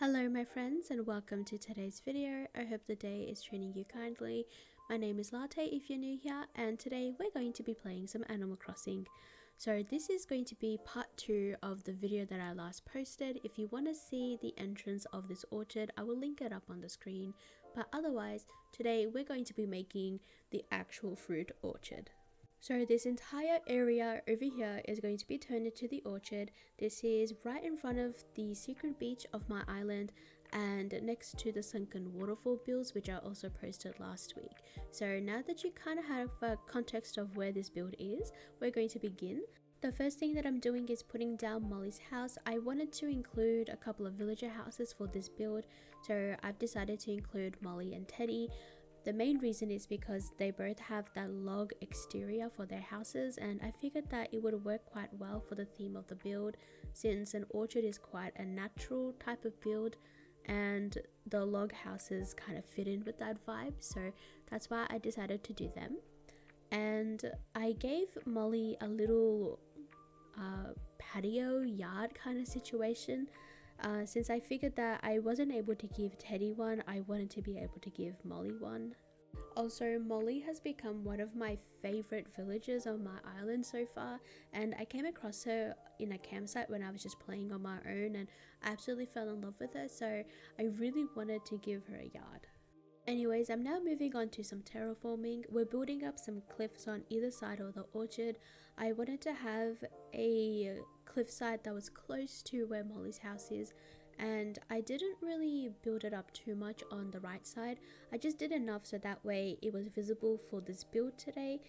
Hello my friends and welcome to today's video. I hope the day is treating you kindly. My name is Latte if you're new here, and today we're going to be playing some Animal Crossing. So this is going to be part 2 of the video that I last posted. If you want to see the entrance of this orchard, I will link it up on the screen. But otherwise, today we're going to be making the actual fruit orchard. So this entire area over here is going to be turned into the orchard. This is right in front of the secret beach of my island and next to the sunken waterfall builds, which I also posted last week. So now that you kind of have a context of where this build is, we're going to begin. The first thing that I'm doing is putting down Molly's house. I wanted to include a couple of villager houses for this build, so I've decided to include Molly and Teddy. The main reason is because they both have that log exterior for their houses, and I figured that it would work quite well for the theme of the build, since an orchard is quite a natural type of build and the log houses kind of fit in with that vibe, so that's why I decided to do them. And I gave Molly a little patio yard kind of situation. Since I figured that I wasn't able to give Teddy one, I wanted to be able to give Molly one. Also, Molly has become one of my favorite villagers on my island so far, and I came across her in a campsite when I was just playing on my own and I absolutely fell in love with her, so I really wanted to give her a yard. Anyways, I'm now moving on to some terraforming. We're building up some cliffs on either side of the orchard. I wanted to have a cliffside that was close to where Molly's house is, and I didn't really build it up too much on the right side. I just did enough so that way it was visible for this build today.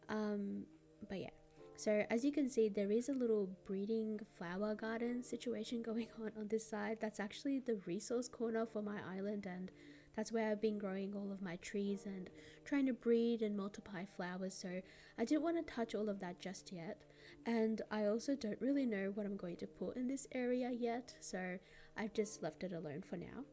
But yeah. So as you can see, there is a little breeding flower garden situation going on this side. That's actually the resource corner for my island, and that's where I've been growing all of my trees and trying to breed and multiply flowers, so I didn't want to touch all of that just yet. And I also don't really know what I'm going to put in this area yet, so I've just left it alone for now.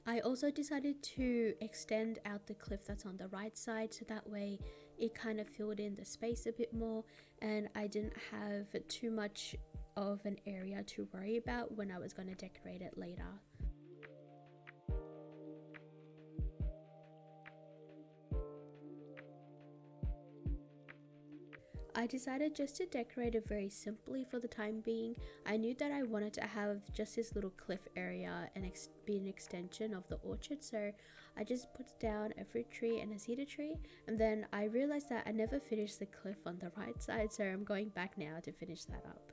I also decided to extend out the cliff that's on the right side, so that way it kind of filled in the space a bit more and I didn't have too much of an area to worry about when I was going to decorate it later. I decided just to decorate it very simply for the time being. I knew that I wanted to have just this little cliff area and be an extension of the orchard, so I just put down a fruit tree and a cedar tree, and then I realized that I never finished the cliff on the right side, so I'm going back now to finish that up.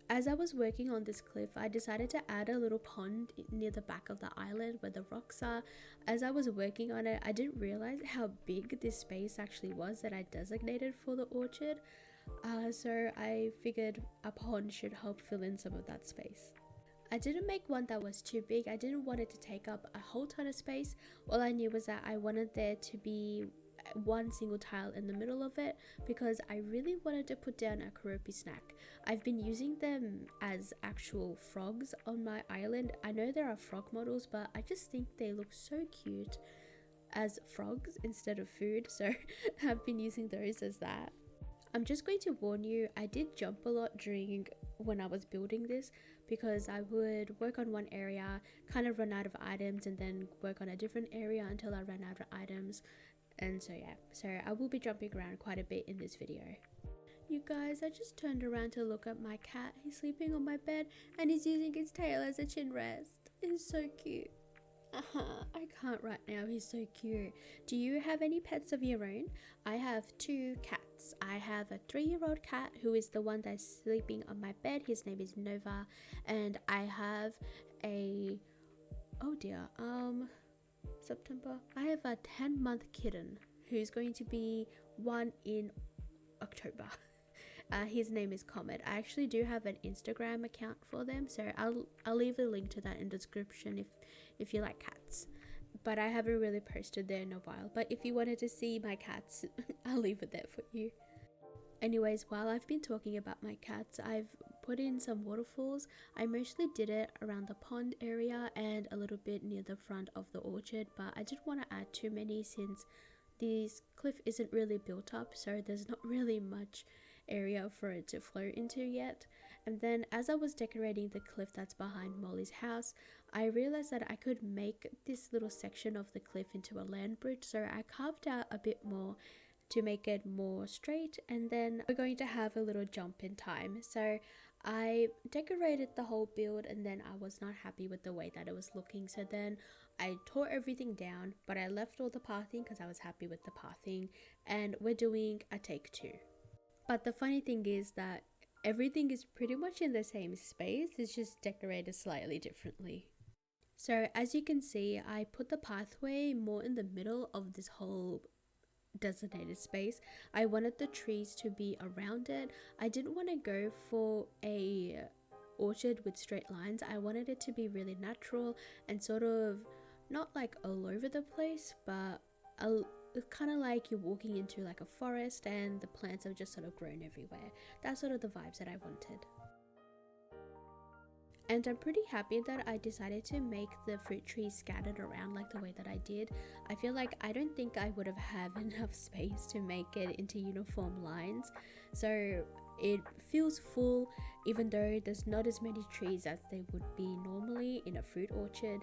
As I was working on this cliff, I decided to add a little pond near the back of the island where the rocks are. As I was working on it, I didn't realize how big this space actually was that I designated for the orchard. So I figured a pond should help fill in some of that space. I didn't make one that was too big. I didn't want it to take up a whole ton of space. All I knew was that I wanted there to be one single tile in the middle of it because I really wanted to put down a karopi snack. I've been using them as actual frogs on my island. I know there are frog models, but I just think they look so cute as frogs instead of food, so I've been using those as that. I'm just going to warn you, I did jump a lot when I was building this because I would work on one area, kind of run out of items, and then work on a different area until I ran out of items. And so yeah, so I will be jumping around quite a bit in this video. You guys, I just turned around to look at my cat. He's sleeping on my bed and he's using his tail as a chin rest. It's so cute. I can't right now, he's so cute. Do you have any pets of your own? I have 2 cats. I have a 3-year-old cat who is the one that's sleeping on my bed. His name is Nova. And I have a, oh dear, September. I have a 10-month kitten who's going to be 1 in October. His name is Comet. I actually do have an Instagram account for them, so I'll leave a link to that in the description if you like cats. But I haven't really posted there in a while. But if you wanted to see my cats, I'll leave it there for you. Anyways, while I've been talking about my cats, I've put in some waterfalls. I mostly did it around the pond area and a little bit near the front of the orchard, but I didn't want to add too many since this cliff isn't really built up, so there's not really much area for it to flow into yet. And then as I was decorating the cliff that's behind Molly's house, I realized that I could make this little section of the cliff into a land bridge, so I carved out a bit more to make it more straight, and then we're going to have a little jump in time. So I decorated the whole build, and then I was not happy with the way that it was looking, so then I tore everything down, but I left all the pathing because I was happy with the pathing, and we're doing a take 2. But the funny thing is that everything is pretty much in the same space, it's just decorated slightly differently. So as you can see, I put the pathway more in the middle of this whole designated space. I wanted the trees to be around it. I didn't want to go for a orchard with straight lines. I wanted it to be really natural and sort of not like all over the place, but kind of like you're walking into like a forest and the plants have just sort of grown everywhere. That's sort of the vibes that I wanted. And I'm pretty happy that I decided to make the fruit trees scattered around like the way that I did. I feel like I don't think I would have enough space to make it into uniform lines. So it feels full, even though there's not as many trees as there would be normally in a fruit orchard.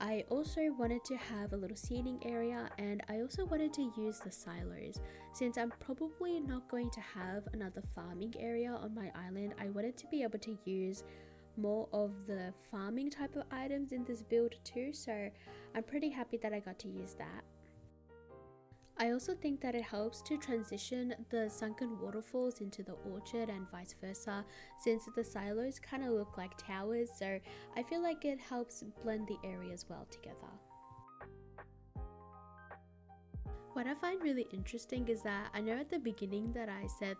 I also wanted to have a little seating area, and I also wanted to use the silos. Since I'm probably not going to have another farming area on my island, I wanted to be able to use more of the farming type of items in this build too, so I'm pretty happy that I got to use that. I also think that it helps to transition the sunken waterfalls into the orchard and vice versa, since the silos kind of look like towers, so I feel like it helps blend the areas well together. What I find really interesting is that I know at the beginning that I said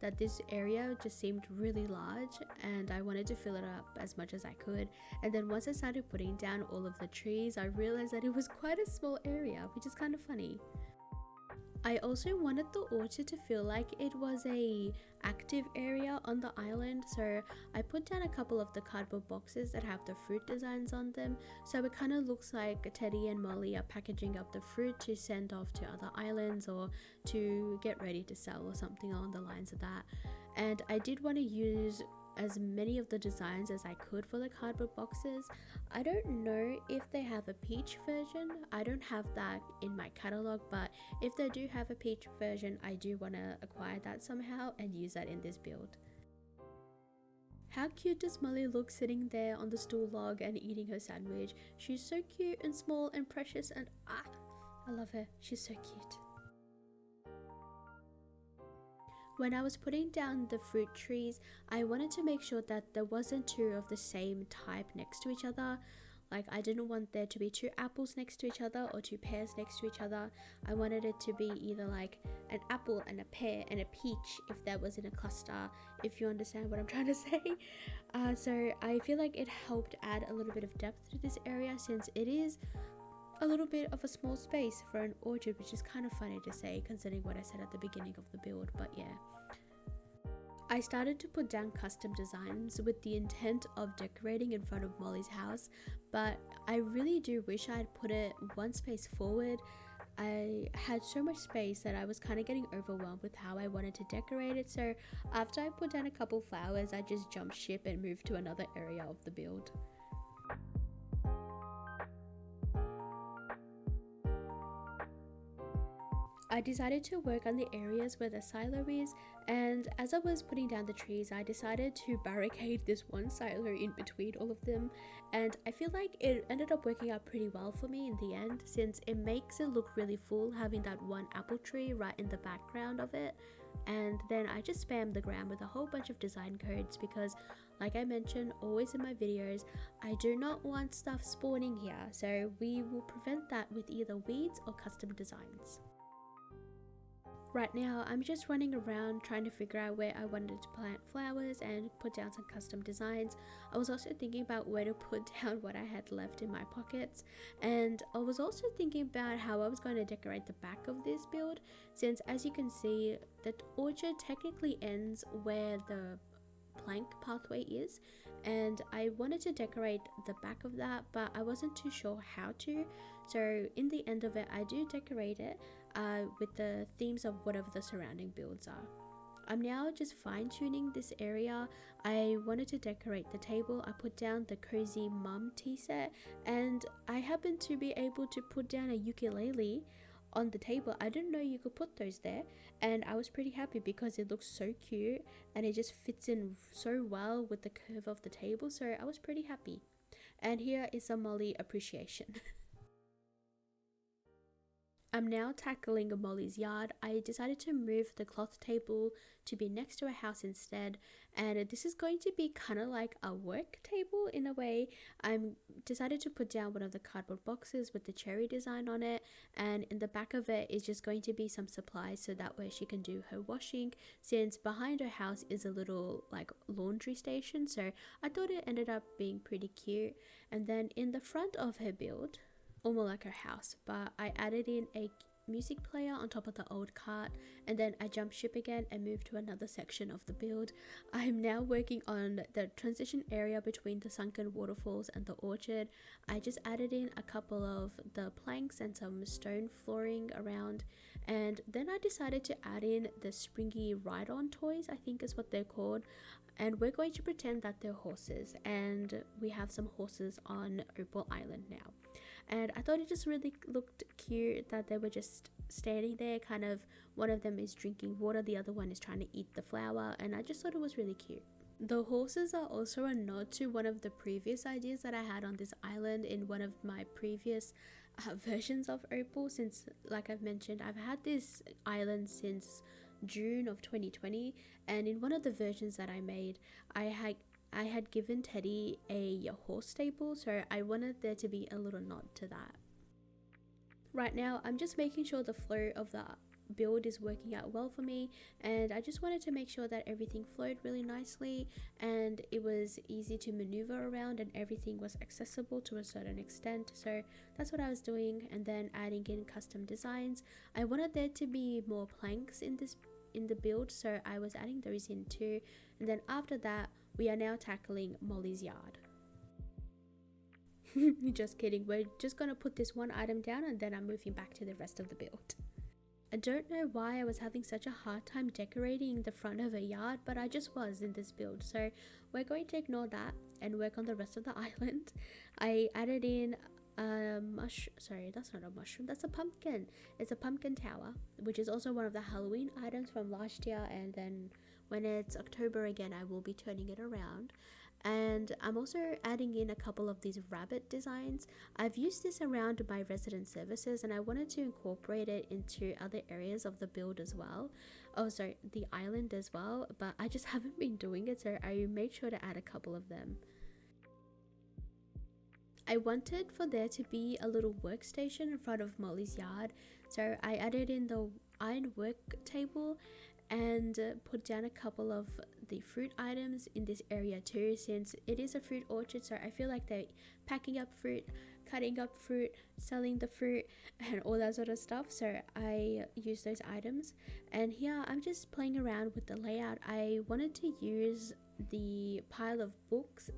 that this area just seemed really large and I wanted to fill it up as much as I could, and then once I started putting down all of the trees, I realized that it was quite a small area, which is kind of funny. I also wanted the orchard to feel like it was a active area on the island, so I put down a couple of the cardboard boxes that have the fruit designs on them, so it kind of looks like Teddy and Molly are packaging up the fruit to send off to other islands or to get ready to sell or something along the lines of that. And I did want to use as many of the designs as I could for the cardboard boxes. I don't know if they have a peach version. I don't have that in my catalog, but if they do have a peach version, I do want to acquire that somehow and use that in this build. How cute does Molly look sitting there on the stool log and eating her sandwich? She's so cute and small and precious, and I love her. She's so cute. When I was putting down the fruit trees, I wanted to make sure that there wasn't two of the same type next to each other. Like, I didn't want there to be 2 apples next to each other or 2 pears next to each other. I wanted it to be either like an apple and a pear and a peach if that was in a cluster, if you understand what I'm trying to say. So I feel like it helped add a little bit of depth to this area, since it is a little bit of a small space for an orchard, which is kind of funny to say considering what I said at the beginning of the build, but yeah. I started to put down custom designs with the intent of decorating in front of Molly's house, but I really do wish I had put it one space forward. I had so much space that I was kind of getting overwhelmed with how I wanted to decorate it, so after I put down a couple flowers, I just jumped ship and moved to another area of the build. I decided to work on the areas where the silo is, and as I was putting down the trees, I decided to barricade this one silo in between all of them, and I feel like it ended up working out pretty well for me in the end, since it makes it look really full having that one apple tree right in the background of it. And then I just spammed the ground with a whole bunch of design codes because, like I mentioned always in my videos, I do not want stuff spawning here, so we will prevent that with either weeds or custom designs. Right now, I'm just running around trying to figure out where I wanted to plant flowers and put down some custom designs. I was also thinking about where to put down what I had left in my pockets, and I was also thinking about how I was going to decorate the back of this build, since as you can see, the orchard technically ends where the plank pathway is, and I wanted to decorate the back of that, but I wasn't too sure how to. So in the end of it, I do decorate it with the themes of whatever the surrounding builds are. I'm now just fine-tuning this area. I wanted to decorate the table. I put down the cozy mum tea set, and I happened to be able to put down a ukulele on the table. I didn't know you could put those there, and I was pretty happy because it looks so cute and it just fits in so well with the curve of the table, so I was pretty happy. And here is some Molly appreciation. I'm now tackling Molly's yard. I decided to move the cloth table to be next to a house instead, and this is going to be kind of like a work table in a way. I'm decided to put down one of the cardboard boxes with the cherry design on it, and in the back of it is just going to be some supplies so that way she can do her washing, since behind her house is a little like laundry station, so I thought it ended up being pretty cute. And then in the front of her build, almost like her house, but I added in a music player on top of the old cart, and then I jumped ship again and moved to another section of the build. I'm now working on the transition area between the sunken waterfalls and the orchard. I just added in a couple of the planks and some stone flooring around, and then I decided to add in the springy ride-on toys, I think is what they're called, and we're going to pretend that they're horses, and we have some horses on Opal Island now. And I thought it just really looked cute that they were just standing there, kind of one of them is drinking water, the other one is trying to eat the flower, and I just thought it was really cute. The horses are also a nod to one of the previous ideas that I had on this island in one of my previous versions of Opal, since like I've mentioned, I've had this island since June of 2020, and in one of the versions that I made, I had given Teddy a horse stable, so I wanted there to be a little nod to that. Right now, I'm just making sure the flow of the build is working out well for me, and I just wanted to make sure that everything flowed really nicely and it was easy to maneuver around and everything was accessible to a certain extent, so that's what I was doing. And then adding in custom designs. I wanted there to be more planks in the build, so I was adding those in too. And then after that, we are now tackling Molly's yard. Just kidding, we're just gonna put this one item down and then I'm moving back to the rest of the build. I don't know why I was having such a hard time decorating the front of a yard, but I just was in this build, so we're going to ignore that and work on the rest of the island. I added in sorry, that's not a mushroom, that's a pumpkin. It's a pumpkin tower, which is also one of the Halloween items from last year, and then when it's October again I will be turning it around. And I'm also adding in a couple of these rabbit designs. I've used this around my resident services and I wanted to incorporate it into other areas of the build as well. Oh, sorry, the island as well, but I just haven't been doing it, so I made sure to add a couple of them. I wanted for there to be a little workstation in front of Molly's yard, so I added in the iron work table and put down a couple of the fruit items in this area too, since it is a fruit orchard, so I feel like they're packing up fruit, cutting up fruit, selling the fruit and all that sort of stuff, so I use those items. And here I'm just playing around with the layout. I wanted to use the pile of books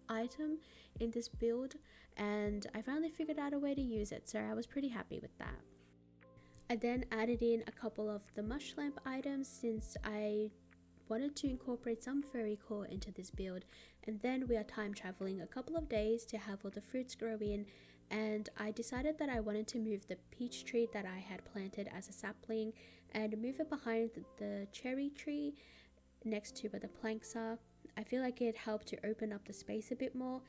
item in this build and I finally figured out a way to use it, so I was pretty happy with that. I then added in a couple of the mush lamp items since I wanted to incorporate some fairy core into this build, and then we are time traveling a couple of days to have all the fruits grow in, and I decided that I wanted to move the peach tree that I had planted as a sapling and move it behind the cherry tree next to where the planks are. I feel like it helped to open up the space a bit more,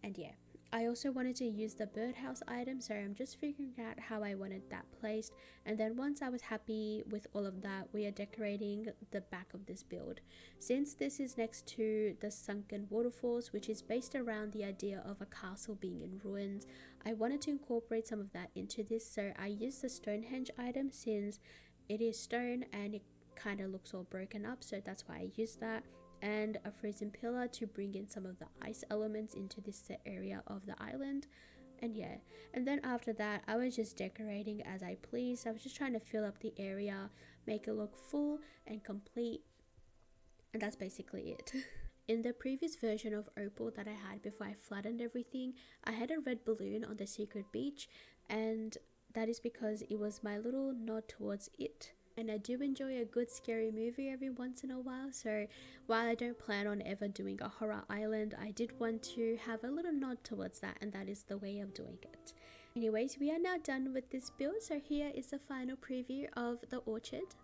and yeah. I also wanted to use the birdhouse item, so I'm just figuring out how I wanted that placed, and then once I was happy with all of that, we are decorating the back of this build. Since this is next to the sunken waterfalls, which is based around the idea of a castle being in ruins, I wanted to incorporate some of that into this, so I used the Stonehenge item since it is stone and it kind of looks all broken up, so that's why I used that, and a frozen pillar to bring in some of the ice elements into this area of the island. And yeah, and then after that I was just decorating as I pleased. I was just trying to fill up the area, make it look full and complete, and that's basically it. In the previous version of Opal that I had before I flattened everything, I had a red balloon on the secret beach, and that is because it was my little nod towards it And I do enjoy a good scary movie every once in a while, so while I don't plan on ever doing a horror island, I did want to have a little nod towards that, and that is the way of doing it. Anyways, we are now done with this build, so here is the final preview of the orchard.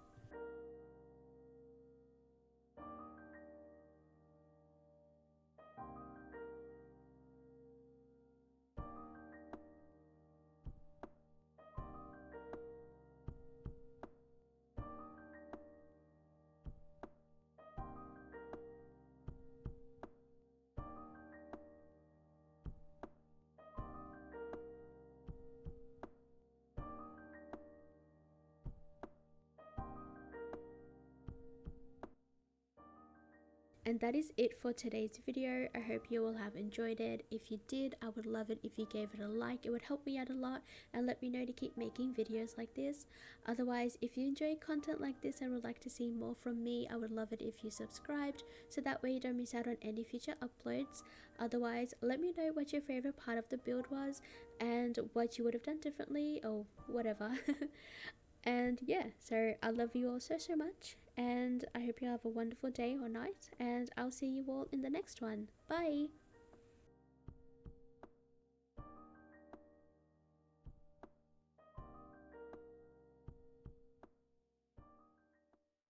And that is it for today's video. I hope you all have enjoyed it. If you did, I would love it if you gave it a like. It would help me out a lot and let me know to keep making videos like this. Otherwise, if you enjoy content like this and would like to see more from me, I would love it if you subscribed, so that way you don't miss out on any future uploads. Otherwise, let me know what your favorite part of the build was and what you would have done differently or whatever. And yeah, so I love you all so much, and I hope you have a wonderful day or night, and I'll see you all in the next one. Bye!